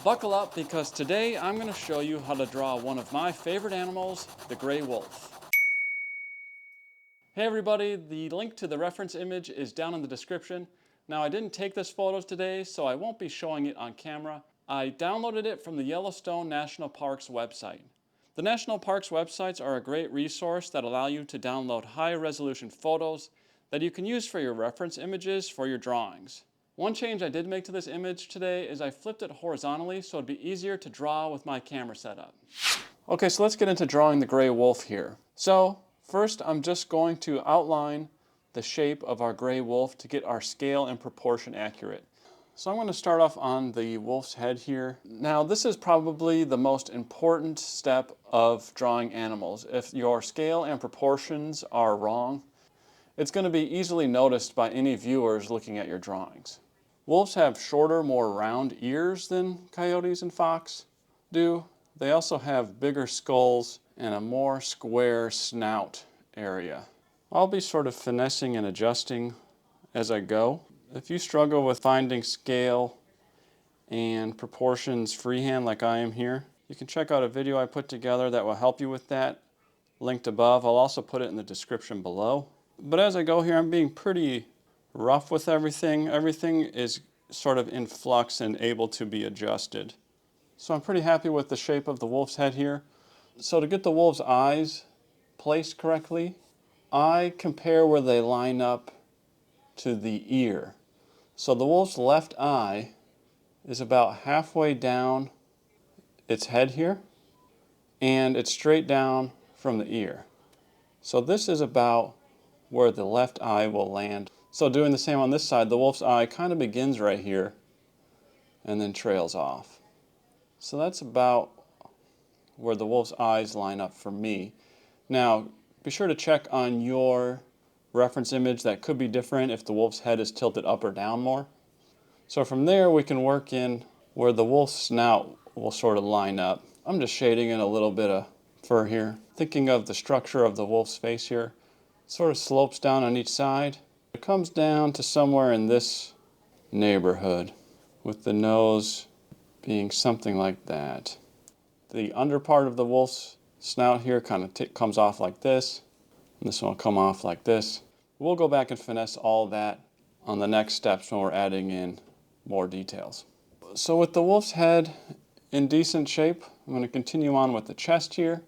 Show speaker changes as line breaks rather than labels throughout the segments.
Buckle up because today I'm going to show you how to draw one of my favorite animals, the gray wolf. Hey everybody, the link to the reference image is down in the description. Now I didn't take this photo today, so I won't be showing it on camera. I downloaded it from the Yellowstone National Park's website. The National Park's websites are a great resource that allow you to download high-resolution photos that you can use for your reference images for your drawings. One change I did make to this image today is I flipped it horizontally so it'd be easier to draw with my camera setup. Okay, so let's get into drawing the gray wolf here. So first I'm just going to outline the shape of our gray wolf to get our scale and proportion accurate. So I'm going to start off on the wolf's head here. Now this is probably the most important step of drawing animals. If your scale and proportions are wrong, it's going to be easily noticed by any viewers looking at your drawings. Wolves have shorter, more round ears than coyotes and fox do. They also have bigger skulls and a more square snout area. I'll be sort of finessing and adjusting as I go. If you struggle with finding scale and proportions freehand like I am here, you can check out a video I put together that will help you with that, linked above. I'll also put it in the description below. But as I go here, I'm being pretty rough with everything. Everything is sort of in flux and able to be adjusted. So I'm pretty happy with the shape of the wolf's head here. So to get the wolf's eyes placed correctly, I compare where they line up to the ear. So the wolf's left eye is about halfway down its head here, and it's straight down from the ear. So this is about where the left eye will land. So doing the same on this side, the wolf's eye kind of begins right here and then trails off. So that's about where the wolf's eyes line up for me. Now, be sure to check on your reference image. That could be different if the wolf's head is tilted up or down more. So from there, we can work in where the wolf's snout will sort of line up. I'm just shading in a little bit of fur here. Thinking of the structure of the wolf's face here. Sort of slopes down on each side. It comes down to somewhere in this neighborhood, with the nose being something like that. The under part of the wolf's snout here kind of comes off like this, and this one will come off like this. We'll go back and finesse all that on the next steps when we're adding in more details. So with the wolf's head in decent shape, I'm going to continue on with the chest here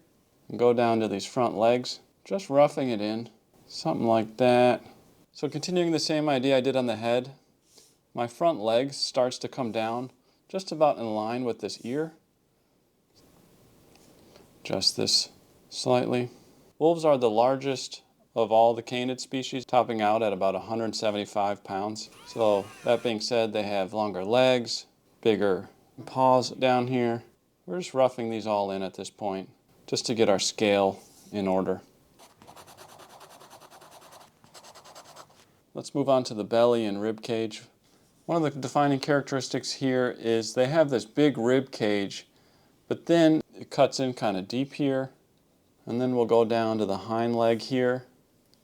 and go down to these front legs, just roughing it in. Something like that. So continuing the same idea I did on the head, my front leg starts to come down just about in line with this ear. Adjust this slightly. Wolves are the largest of all the canid species, topping out at about 175 pounds. So that being said, they have longer legs, bigger paws down here. We're just roughing these all in at this point, just to get our scale in order. Let's move on to the belly and rib cage. One of the defining characteristics here is they have this big rib cage, but then it cuts in kind of deep here, and then we'll go down to the hind leg here,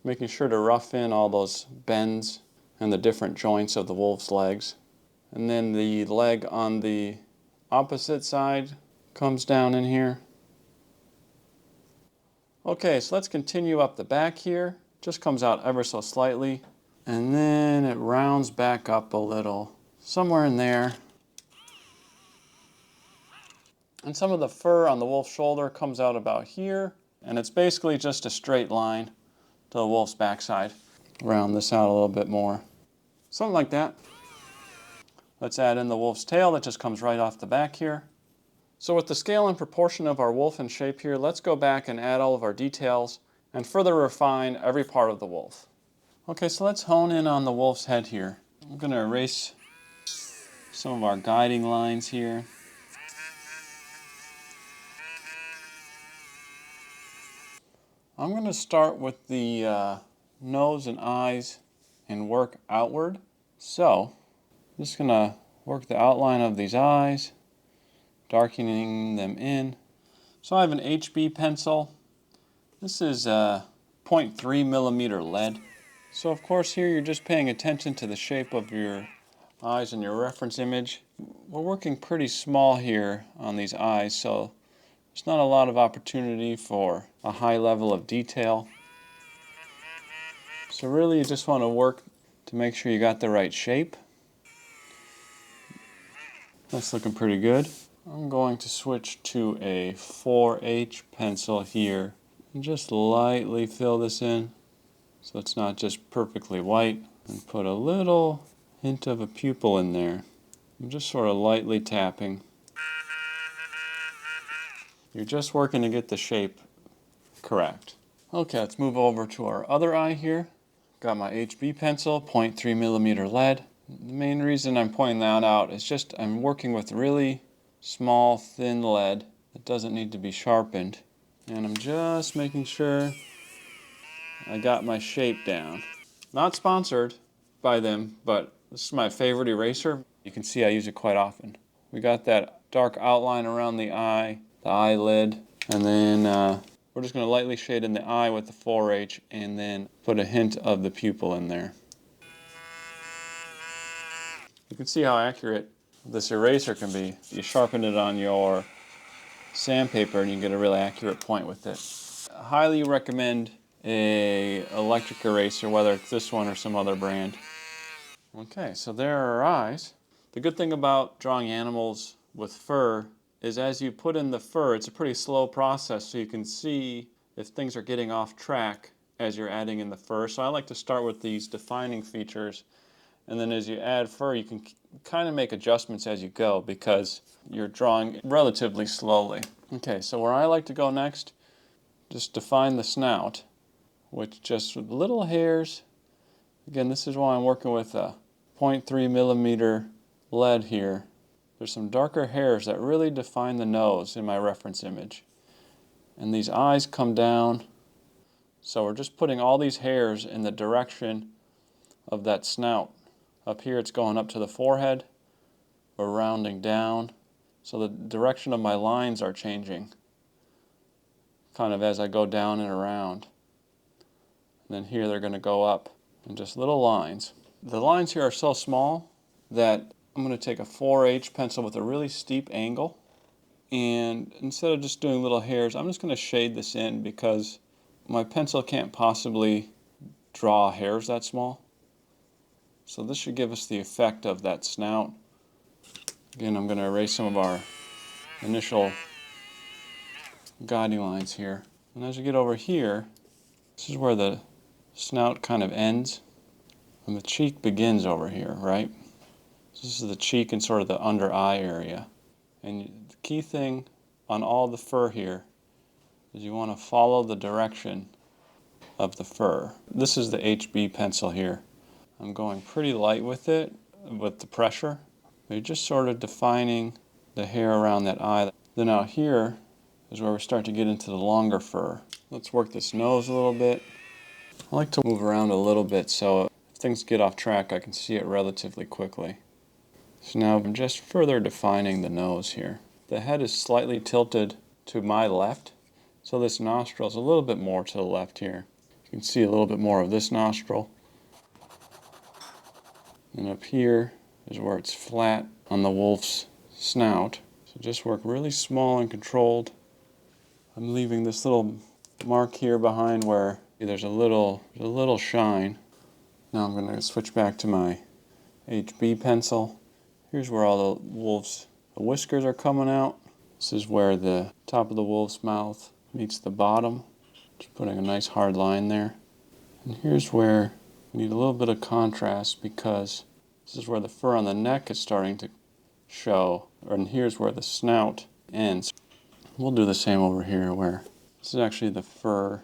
making sure to rough in all those bends and the different joints of the wolf's legs. And then the leg on the opposite side comes down in here. Okay, so let's continue up the back here. Just comes out ever so slightly. And then it rounds back up a little, somewhere in there. And some of the fur on the wolf's shoulder comes out about here, and it's basically just a straight line to the wolf's backside. Round this out a little bit more. Something like that. Let's add in the wolf's tail that just comes right off the back here. So with the scale and proportion of our wolf and shape here, let's go back and add all of our details and further refine every part of the wolf. Okay, so let's hone in on the wolf's head here. I'm going to erase some of our guiding lines here. I'm going to start with the nose and eyes and work outward. So, I'm just going to work the outline of these eyes, darkening them in. So I have an HB pencil. This is 0.3 millimeter lead. So of course here you're just paying attention to the shape of your eyes in your reference image. We're working pretty small here on these eyes, so there's not a lot of opportunity for a high level of detail. So really you just want to work to make sure you got the right shape. That's looking pretty good. I'm going to switch to a 4H pencil here and just lightly fill this in so it's not just perfectly white, and put a little hint of a pupil in there. I'm just sort of lightly tapping. You're just working to get the shape correct. Okay, let's move over to our other eye here. Got my HB pencil, 0.3mm lead. The main reason I'm pointing that out is just I'm working with really small, thin lead that doesn't need to be sharpened. And I'm just making sure I got my shape down. Not sponsored by them, but this is my favorite eraser. You can see I use it quite often. We got that dark outline around the eyelid, and then we're just going to lightly shade in the eye with the 4H and then put a hint of the pupil in there. You can see how accurate this eraser can be. You sharpen it on your sandpaper and you get a really accurate point with it. I highly recommend an electric eraser, whether it's this one or some other brand. Okay, so there are our eyes. The good thing about drawing animals with fur is as you put in the fur, it's a pretty slow process, so you can see if things are getting off track as you're adding in the fur. So I like to start with these defining features, and then as you add fur, you can kind of make adjustments as you go because you're drawing relatively slowly. Okay, so where I like to go next, just define the snout, which just with little hairs. Again, this is why I'm working with a 0.3mm lead here. There's some darker hairs that really define the nose in my reference image. And these eyes come down, so we're just putting all these hairs in the direction of that snout. Up here it's going up to the forehead. We're rounding down, so the direction of my lines are changing kind of as I go down and around. And then here they're going to go up in just little lines. The lines here are so small that I'm going to take a 4H pencil with a really steep angle, and instead of just doing little hairs, I'm just going to shade this in because my pencil can't possibly draw hairs that small. So this should give us the effect of that snout. Again, I'm going to erase some of our initial guiding lines here. And as you get over here, this is where the snout kind of ends, and the cheek begins over here, right? So this is the cheek and sort of the under eye area. And the key thing on all the fur here is you want to follow the direction of the fur. This is the HB pencil here. I'm going pretty light with it, with the pressure. You're just sort of defining the hair around that eye. Then out here is where we start to get into the longer fur. Let's work this nose a little bit. I like to move around a little bit so if things get off track I can see it relatively quickly. So now I'm just further defining the nose here. The head is slightly tilted to my left, so this nostril is a little bit more to the left here. You can see a little bit more of this nostril. And up here is where it's flat on the wolf's snout. So just work really small and controlled. I'm leaving this little mark here behind where there's a little shine. Now I'm going to switch back to my HB pencil. Here's where all the wolf's whiskers are coming out. This is where the top of the wolf's mouth meets the bottom. Just putting a nice hard line there. And here's where we need a little bit of contrast because this is where the fur on the neck is starting to show. And here's where the snout ends. We'll do the same over here where this is actually the fur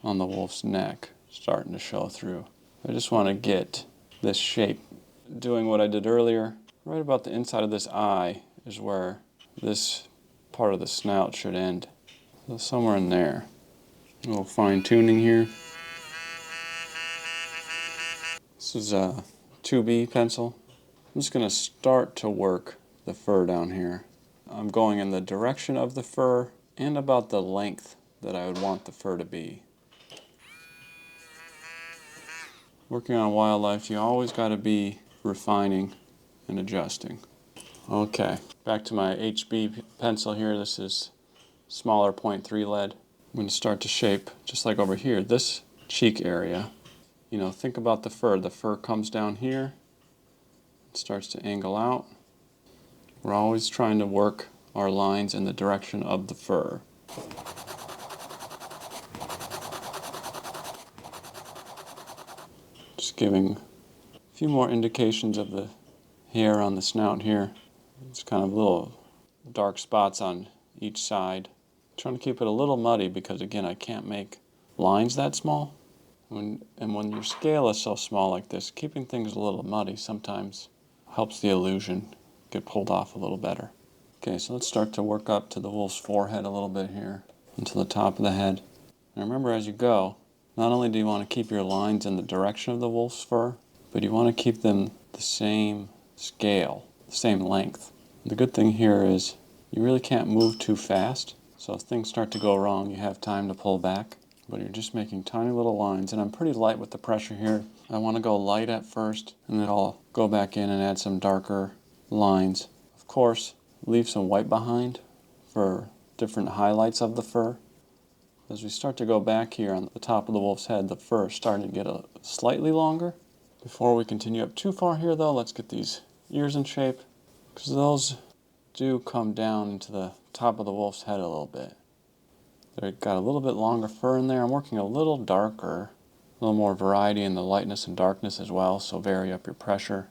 on the wolf's neck starting to show through. I just want to get this shape. Doing what I did earlier, right about the inside of this eye is where this part of the snout should end. So somewhere in there. A little fine tuning here. This is a 2B pencil. I'm just going to start to work the fur down here. I'm going in the direction of the fur and about the length that I would want the fur to be. Working on wildlife, you always got to be refining and adjusting. Okay, back to my HB pencil here. This is smaller 0.3 lead. I'm going to start to shape, just like over here, this cheek area. You know, think about the fur. The fur comes down here, starts to angle out. We're always trying to work our lines in the direction of the fur. Just giving a few more indications of the hair on the snout here. It's kind of little dark spots on each side. Trying to keep it a little muddy because, again, I can't make lines that small. And when your scale is so small like this, keeping things a little muddy sometimes helps the illusion get pulled off a little better. Okay, so let's start to work up to the wolf's forehead a little bit here, into the top of the head. And remember, as you go, not only do you want to keep your lines in the direction of the wolf's fur, but you want to keep them the same scale, the same length. The good thing here is you really can't move too fast, so if things start to go wrong, you have time to pull back. But you're just making tiny little lines, and I'm pretty light with the pressure here. I want to go light at first, and then I'll go back in and add some darker lines. Of course, leave some white behind for different highlights of the fur. As we start to go back here on the top of the wolf's head, the fur is starting to get slightly longer. Before we continue up too far here, though, let's get these ears in shape, because those do come down into the top of the wolf's head a little bit. They've got a little bit longer fur in there. I'm working a little darker, a little more variety in the lightness and darkness as well, so vary up your pressure.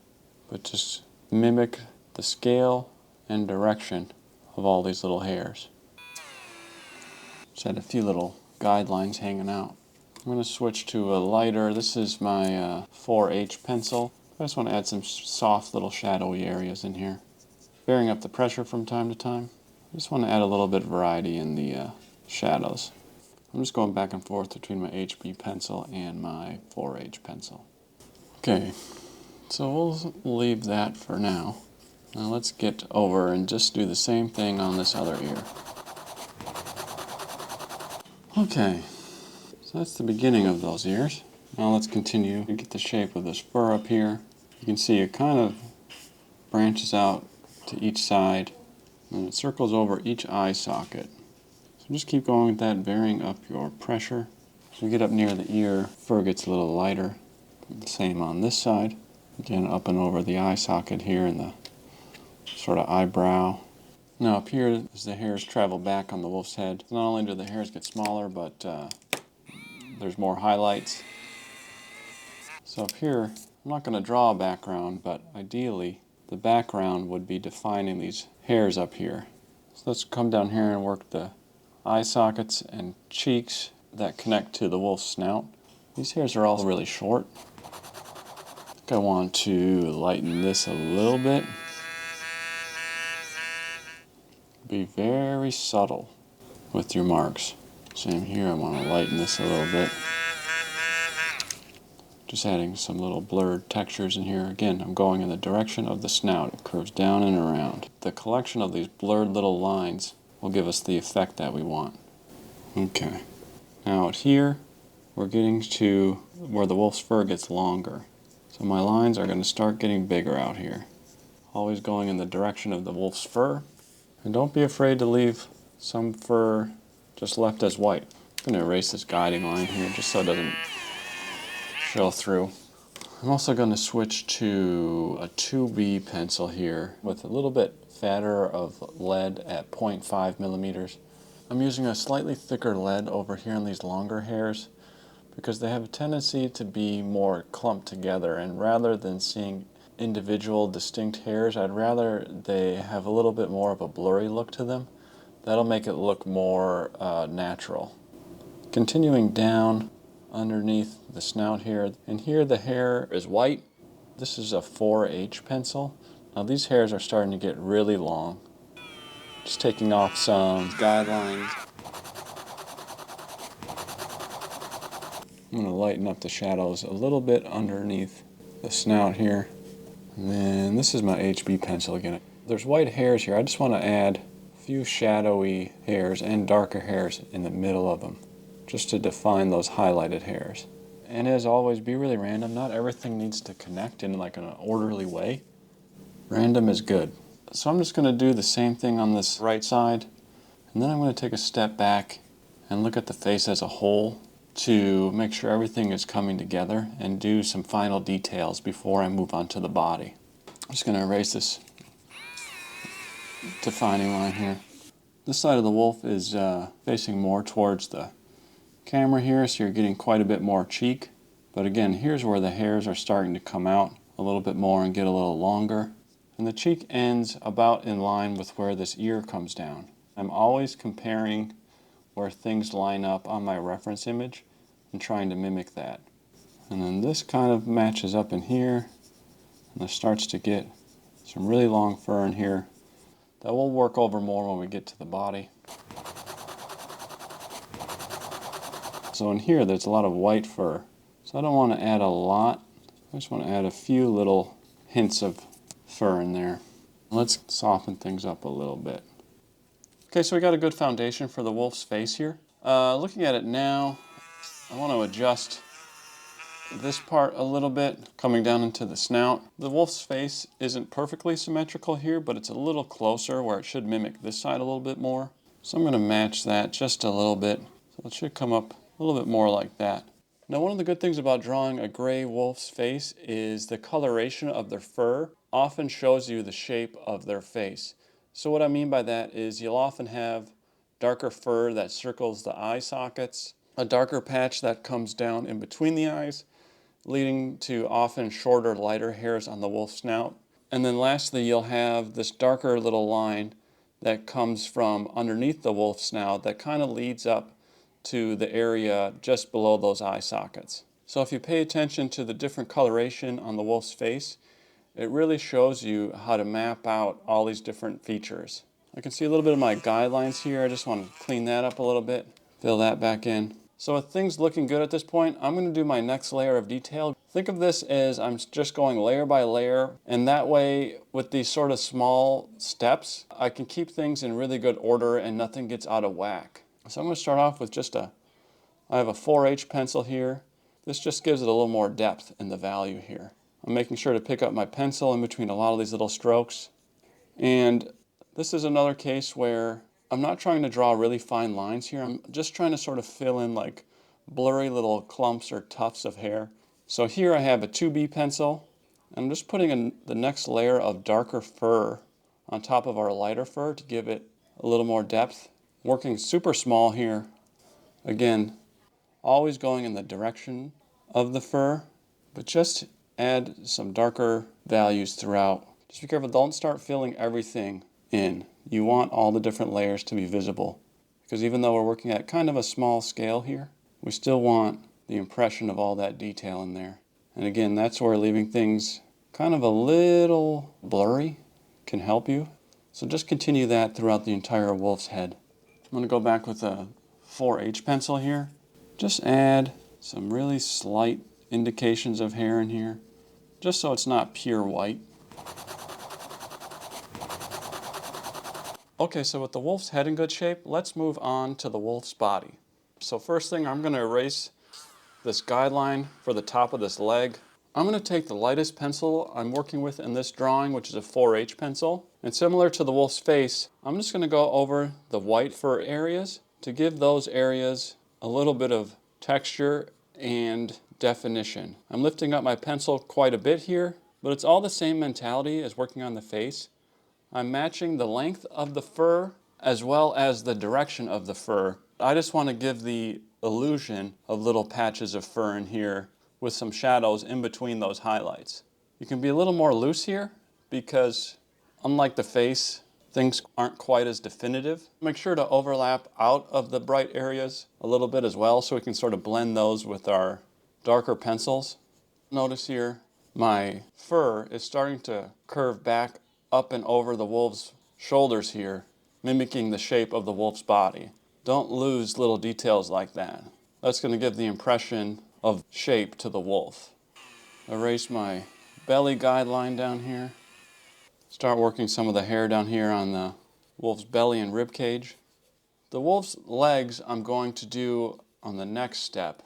But just mimic the scale and direction of all these little hairs. Just had a few little guidelines hanging out. I'm going to switch to a lighter. This is my 4H pencil. I just want to add some soft little shadowy areas in here. Varying up the pressure from time to time. I just want to add a little bit of variety in the shadows. I'm just going back and forth between my HB pencil and my 4H pencil. Okay, so we'll leave that for now. Now let's get over and just do the same thing on this other ear. Okay, so that's the beginning of those ears. Now let's continue to get the shape of this fur up here. You can see it kind of branches out to each side and it circles over each eye socket. So just keep going with that, varying up your pressure. As we get up near the ear, fur gets a little lighter. Same on this side. Again, up and over the eye socket here in the sort of eyebrow. Now up here, as the hairs travel back on the wolf's head, not only do the hairs get smaller, but there's more highlights. So up here, I'm not going to draw a background, but ideally the background would be defining these hairs up here. So let's come down here and work the eye sockets and cheeks that connect to the wolf's snout. These hairs are all really short. I think I want to lighten this a little bit. Be very subtle with your marks. Same here, I want to lighten this a little bit. Just adding some little blurred textures in here. Again, I'm going in the direction of the snout. It curves down and around. The collection of these blurred little lines will give us the effect that we want. Okay. Now out here, we're getting to where the wolf's fur gets longer. So my lines are going to start getting bigger out here. Always going in the direction of the wolf's fur. And don't be afraid to leave some fur just left as white. I'm going to erase this guiding line here just so it doesn't show through. I'm also going to switch to a 2B pencil here with a little bit fatter of lead at 0.5 millimeters. I'm using a slightly thicker lead over here on these longer hairs because they have a tendency to be more clumped together, and rather than seeing individual distinct hairs, I'd rather they have a little bit more of a blurry look to them. That'll make it look more natural. Continuing down underneath the snout here, and here the hair is white. This is a 4H pencil. Now these hairs are starting to get really long. Just taking off some guidelines. I'm going to lighten up the shadows a little bit underneath the snout here. And then this is my HB pencil again. There's white hairs here. I just want to add a few shadowy hairs and darker hairs in the middle of them, just to define those highlighted hairs. And as always, be really random. Not everything needs to connect in like an orderly way. Random is good. So I'm just going to do the same thing on this right side, and then I'm going to take a step back and look at the face as a whole to make sure everything is coming together and do some final details before I move on to the body. I'm just going to erase this defining line here. This side of the wolf is facing more towards the camera here, so you're getting quite a bit more cheek. But again, here's where the hairs are starting to come out a little bit more and get a little longer. And the cheek ends about in line with where this ear comes down. I'm always comparing where things line up on my reference image and trying to mimic that. And then this kind of matches up in here, and it starts to get some really long fur in here that we'll work over more when we get to the body. So in here there's a lot of white fur, so I don't want to add a lot. I just want to add a few little hints of fur in there. Let's soften things up a little bit. Okay, so we got a good foundation for the wolf's face here. Looking at it now, I want to adjust this part a little bit, coming down into the snout. The wolf's face isn't perfectly symmetrical here, but it's a little closer where it should mimic this side a little bit more. So I'm going to match that just a little bit. So it should come up a little bit more like that. Now, one of the good things about drawing a gray wolf's face is the coloration of their fur often shows you the shape of their face. So what I mean by that is you'll often have darker fur that circles the eye sockets, a darker patch that comes down in between the eyes, leading to often shorter, lighter hairs on the wolf's snout. And then lastly, you'll have this darker little line that comes from underneath the wolf's snout that kind of leads up to the area just below those eye sockets. So if you pay attention to the different coloration on the wolf's face, it really shows you how to map out all these different features. I can see a little bit of my guidelines here. I just want to clean that up a little bit, fill that back in. So with things looking good at this point, I'm going to do my next layer of detail. Think of this as I'm just going layer by layer, and that way with these sort of small steps, I can keep things in really good order and nothing gets out of whack. So I'm going to start off with I have a 4H pencil here. This just gives it a little more depth in the value here. I'm making sure to pick up my pencil in between a lot of these little strokes. And this is another case where I'm not trying to draw really fine lines here. I'm just trying to sort of fill in like blurry little clumps or tufts of hair. So here I have a 2B pencil. And I'm just putting in the next layer of darker fur on top of our lighter fur to give it a little more depth. Working super small here. Again, always going in the direction of the fur, but just add some darker values throughout. Just be careful, don't start filling everything in. You want all the different layers to be visible, because even though we're working at kind of a small scale here, we still want the impression of all that detail in there. And again, that's where leaving things kind of a little blurry can help you. So just continue that throughout the entire wolf's head. I'm going to go back with a 4H pencil here. Just add some really slight indications of hair in here, just so it's not pure white. Okay, so with the wolf's head in good shape, let's move on to the wolf's body. So first thing, I'm going to erase this guideline for the top of this leg. I'm going to take the lightest pencil I'm working with in this drawing, which is a 4H pencil. And similar to the wolf's face, I'm just going to go over the white fur areas to give those areas a little bit of texture and definition. I'm lifting up my pencil quite a bit here, but it's all the same mentality as working on the face. I'm matching the length of the fur as well as the direction of the fur. I just want to give the illusion of little patches of fur in here with some shadows in between those highlights. You can be a little more loose here because unlike the face, things aren't quite as definitive. Make sure to overlap out of the bright areas a little bit as well so we can sort of blend those with our darker pencils. Notice here my fur is starting to curve back up and over the wolf's shoulders here, mimicking the shape of the wolf's body. Don't lose little details like that. That's going to give the impression of shape to the wolf. Erase my belly guideline down here. Start working some of the hair down here on the wolf's belly and rib cage. The wolf's legs I'm going to do on the next step,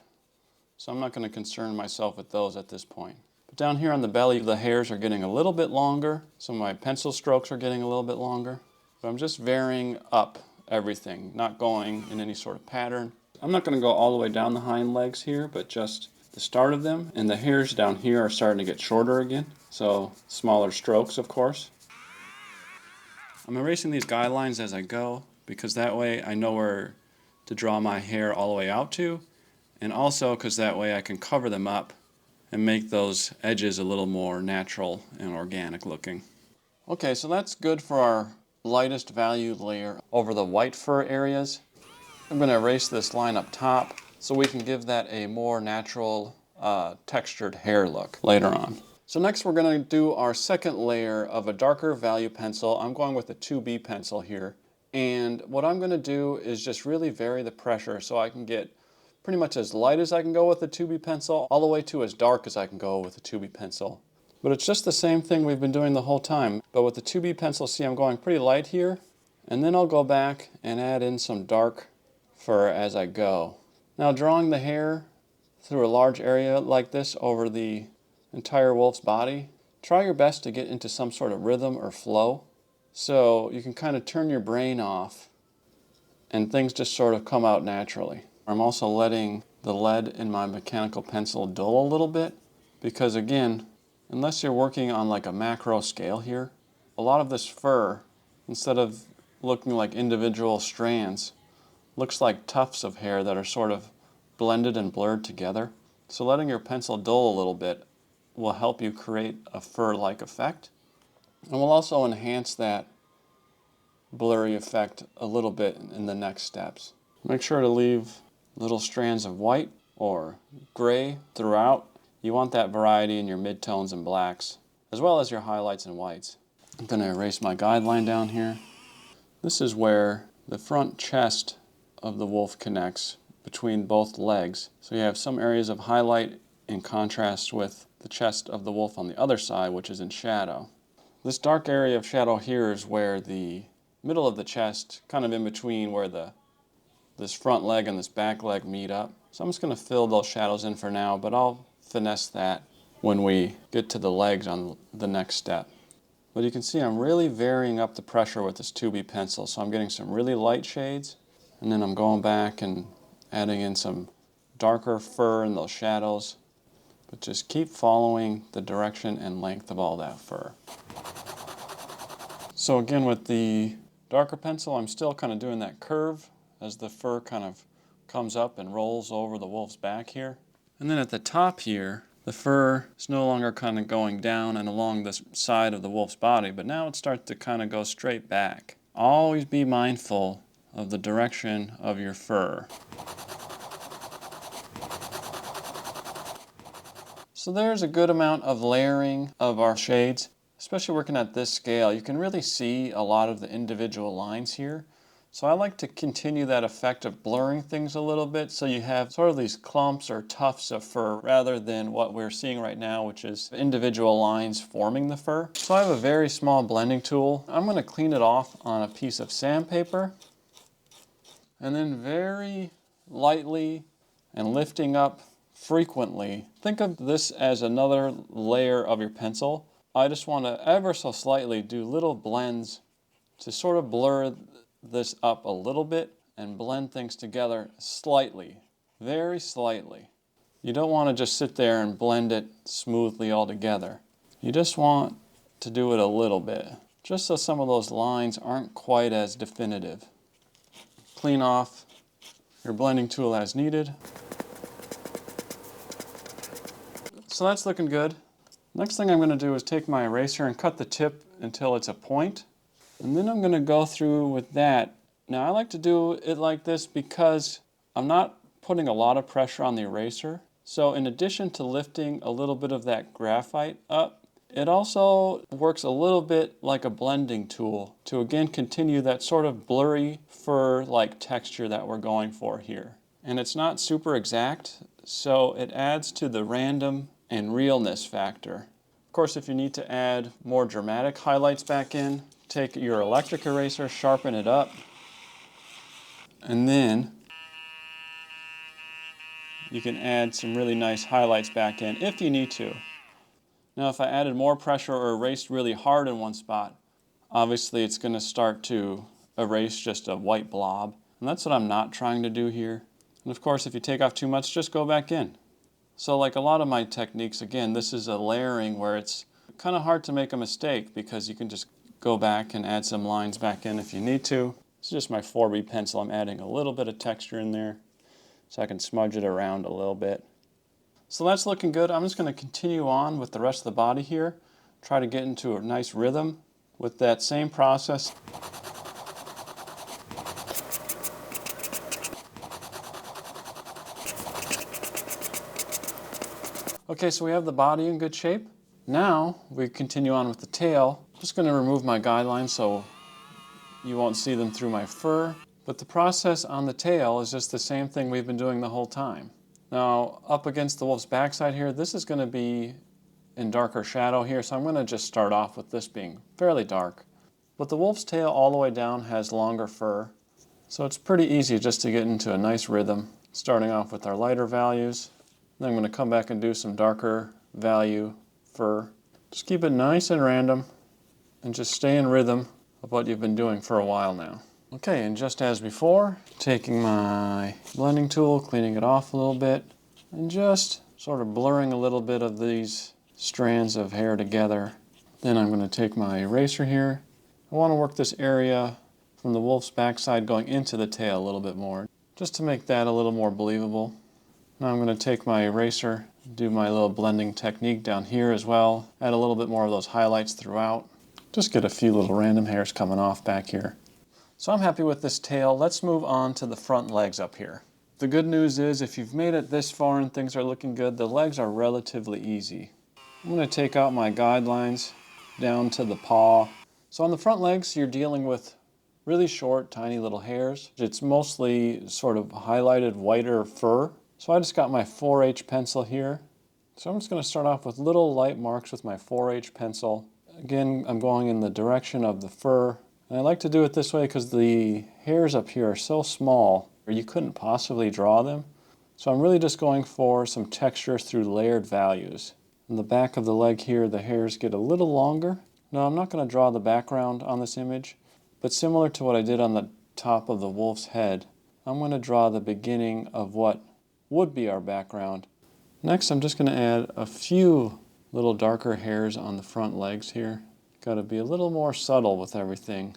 so I'm not going to concern myself with those at this point. But down here on the belly, the hairs are getting a little bit longer. Some of my pencil strokes are getting a little bit longer. But I'm just varying up everything, not going in any sort of pattern. I'm not going to go all the way down the hind legs here, but just the start of them. And the hairs down here are starting to get shorter again. So smaller strokes, of course. I'm erasing these guidelines as I go, because that way I know where to draw my hair all the way out to, and also because that way I can cover them up and make those edges a little more natural and organic looking. Okay, so that's good for our lightest value layer over the white fur areas. I'm going to erase this line up top so we can give that a more natural textured hair look later on. So next we're going to do our second layer of a darker value pencil. I'm going with a 2B pencil here. And what I'm going to do is just really vary the pressure so I can get pretty much as light as I can go with the 2B pencil, all the way to as dark as I can go with the 2B pencil. But it's just the same thing we've been doing the whole time. But with the 2B pencil, see, I'm going pretty light here. And then I'll go back and add in some dark fur as I go. Now drawing the hair through a large area like this over the entire wolf's body, try your best to get into some sort of rhythm or flow so you can kind of turn your brain off and things just sort of come out naturally. I'm also letting the lead in my mechanical pencil dull a little bit because, again, unless you're working on like a macro scale here, a lot of this fur, instead of looking like individual strands, looks like tufts of hair that are sort of blended and blurred together. So letting your pencil dull a little bit will help you create a fur-like effect. And will also enhance that blurry effect a little bit in the next steps. Make sure to leave little strands of white or gray throughout. You want that variety in your midtones and blacks, as well as your highlights and whites. I'm going to erase my guideline down here. This is where the front chest of the wolf connects between both legs. So you have some areas of highlight in contrast with the chest of the wolf on the other side, which is in shadow. This dark area of shadow here is where the middle of the chest, kind of in between where this front leg and this back leg meet up. So I'm just going to fill those shadows in for now, but I'll finesse that when we get to the legs on the next step. But you can see I'm really varying up the pressure with this 2B pencil, so I'm getting some really light shades, and then I'm going back and adding in some darker fur in those shadows. But just keep following the direction and length of all that fur. So again, with the darker pencil, I'm still kind of doing that curve as the fur kind of comes up and rolls over the wolf's back here. And then at the top here, the fur is no longer kind of going down and along the side of the wolf's body, but now it starts to kind of go straight back. Always be mindful of the direction of your fur. So there's a good amount of layering of our shades, especially working at this scale. You can really see a lot of the individual lines here. So I like to continue that effect of blurring things a little bit so you have sort of these clumps or tufts of fur rather than what we're seeing right now, which is individual lines forming the fur. So I have a very small blending tool. I'm going to clean it off on a piece of sandpaper and then very lightly and lifting up frequently. Think of this as another layer of your pencil. I just want to ever so slightly do little blends to sort of blur this up a little bit and blend things together slightly, very slightly. You don't want to just sit there and blend it smoothly all together. You just want to do it a little bit, just so some of those lines aren't quite as definitive. Clean off your blending tool as needed. So that's looking good. Next thing I'm going to do is take my eraser and cut the tip until it's a point. And then I'm going to go through with that. Now I like to do it like this because I'm not putting a lot of pressure on the eraser. So in addition to lifting a little bit of that graphite up, it also works a little bit like a blending tool to again continue that sort of blurry fur-like texture that we're going for here. And it's not super exact, so it adds to the random and realness factor. Of course, if you need to add more dramatic highlights back in, take your electric eraser, sharpen it up, and then you can add some really nice highlights back in if you need to. Now if I added more pressure or erased really hard in one spot, obviously it's going to start to erase just a white blob. And that's what I'm not trying to do here. And of course, if you take off too much, just go back in. So like a lot of my techniques, again, this is a layering where it's kind of hard to make a mistake because you can just go back and add some lines back in if you need to. This is just my 4B pencil. I'm adding a little bit of texture in there so I can smudge it around a little bit. So that's looking good. I'm just going to continue on with the rest of the body here. Try to get into a nice rhythm with that same process. Okay, so we have the body in good shape. Now we continue on with the tail. I'm just going to remove my guidelines so you won't see them through my fur. But the process on the tail is just the same thing we've been doing the whole time. Now, up against the wolf's backside here, this is going to be in darker shadow here, so I'm going to just start off with this being fairly dark. But the wolf's tail all the way down has longer fur, so it's pretty easy just to get into a nice rhythm, starting off with our lighter values. Then I'm going to come back and do some darker value fur. Just keep it nice and random, and just stay in rhythm of what you've been doing for a while now. Okay, and just as before, taking my blending tool, cleaning it off a little bit, and just sort of blurring a little bit of these strands of hair together. Then I'm going to take my eraser here. I want to work this area from the wolf's backside going into the tail a little bit more, just to make that a little more believable. Now I'm going to take my eraser, do my little blending technique down here as well, add a little bit more of those highlights throughout. Just get a few little random hairs coming off back here. So I'm happy with this tail. Let's move on to the front legs up here. The good news is if you've made it this far and things are looking good, the legs are relatively easy. I'm going to take out my guidelines down to the paw. So on the front legs, you're dealing with really short, tiny little hairs. It's mostly sort of highlighted whiter fur. So I just got my 4H pencil here. So I'm just going to start off with little light marks with my 4H pencil. Again, I'm going in the direction of the fur. And I like to do it this way because the hairs up here are so small, or you couldn't possibly draw them. So I'm really just going for some texture through layered values. In the back of the leg here, the hairs get a little longer. Now I'm not going to draw the background on this image, but similar to what I did on the top of the wolf's head, I'm going to draw the beginning of what would be our background. Next, I'm just going to add a few little darker hairs on the front legs here. Got to be a little more subtle with everything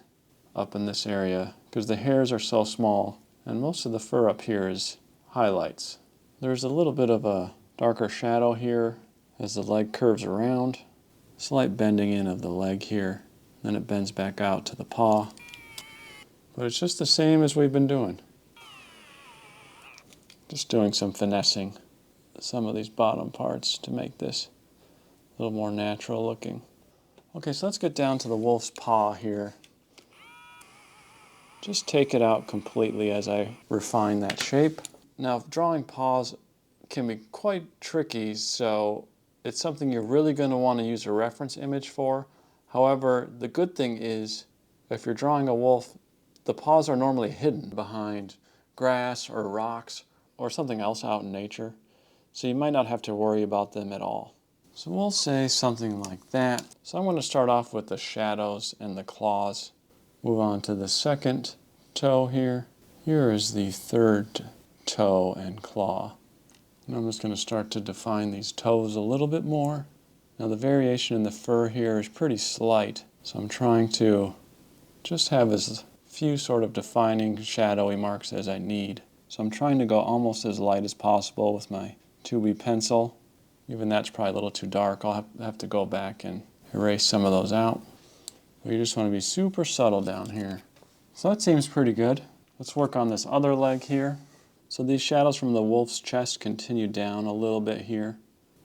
up in this area because the hairs are so small and most of the fur up here is highlights. There's a little bit of a darker shadow here as the leg curves around. Slight bending in of the leg here, then it bends back out to the paw. But it's just the same as we've been doing. Just doing some finessing some of these bottom parts to make this a little more natural looking. Okay, so let's get down to the wolf's paw here. Just take it out completely as I refine that shape. Now, drawing paws can be quite tricky, so it's something you're really going to want to use a reference image for. However, the good thing is, if you're drawing a wolf, the paws are normally hidden behind grass or rocks or something else out in nature, so you might not have to worry about them at all. So we'll say something like that. So I'm going to start off with the shadows and the claws. Move on to the second toe here. Here is the third toe and claw. And I'm just going to start to define these toes a little bit more. Now the variation in the fur here is pretty slight, so I'm trying to just have as few sort of defining shadowy marks as I need. So I'm trying to go almost as light as possible with my 2B pencil. Even that's probably a little too dark. I'll have to go back and erase some of those out. But you just want to be super subtle down here. So that seems pretty good. Let's work on this other leg here. So these shadows from the wolf's chest continue down a little bit here.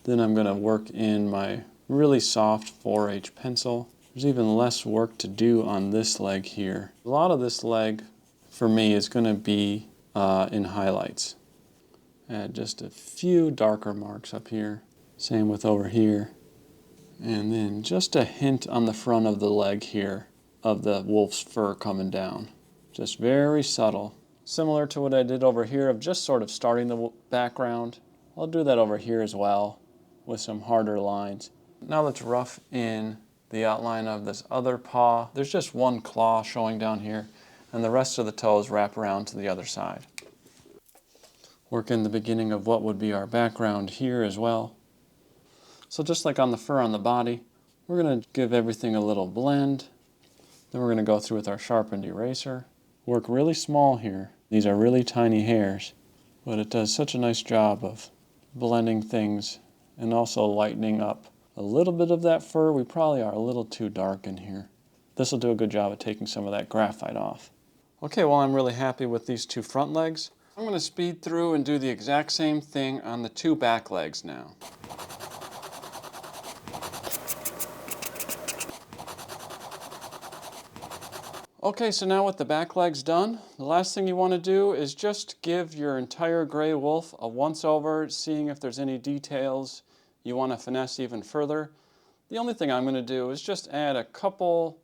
Then I'm going to work in my really soft 4H pencil. There's even less work to do on this leg here. A lot of this leg for me is going to be in highlights. Add just a few darker marks up here. Same with over here. And then just a hint on the front of the leg here of the wolf's fur coming down. Just very subtle. Similar to what I did over here of just sort of starting the background. I'll do that over here as well with some harder lines. Now let's rough in the outline of this other paw. There's just one claw showing down here, and the rest of the toes wrap around to the other side. Work in the beginning of what would be our background here as well. So just like on the fur on the body, we're going to give everything a little blend. Then we're going to go through with our sharpened eraser. Work really small here. These are really tiny hairs, but it does such a nice job of blending things and also lightening up a little bit of that fur. We probably are a little too dark in here. This will do a good job of taking some of that graphite off. Okay, well, I'm really happy with these two front legs. I'm going to speed through and do the exact same thing on the two back legs now. Okay, so now with the back legs done, the last thing you want to do is just give your entire gray wolf a once-over, seeing if there's any details you want to finesse even further. The only thing I'm going to do is just add a couple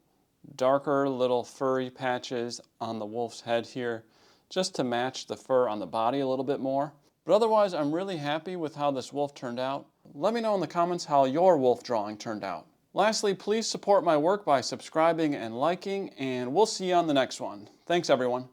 darker little furry patches on the wolf's head here, just to match the fur on the body a little bit more. But otherwise, I'm really happy with how this wolf turned out. Let me know in the comments how your wolf drawing turned out. Lastly, please support my work by subscribing and liking, and we'll see you on the next one. Thanks, everyone.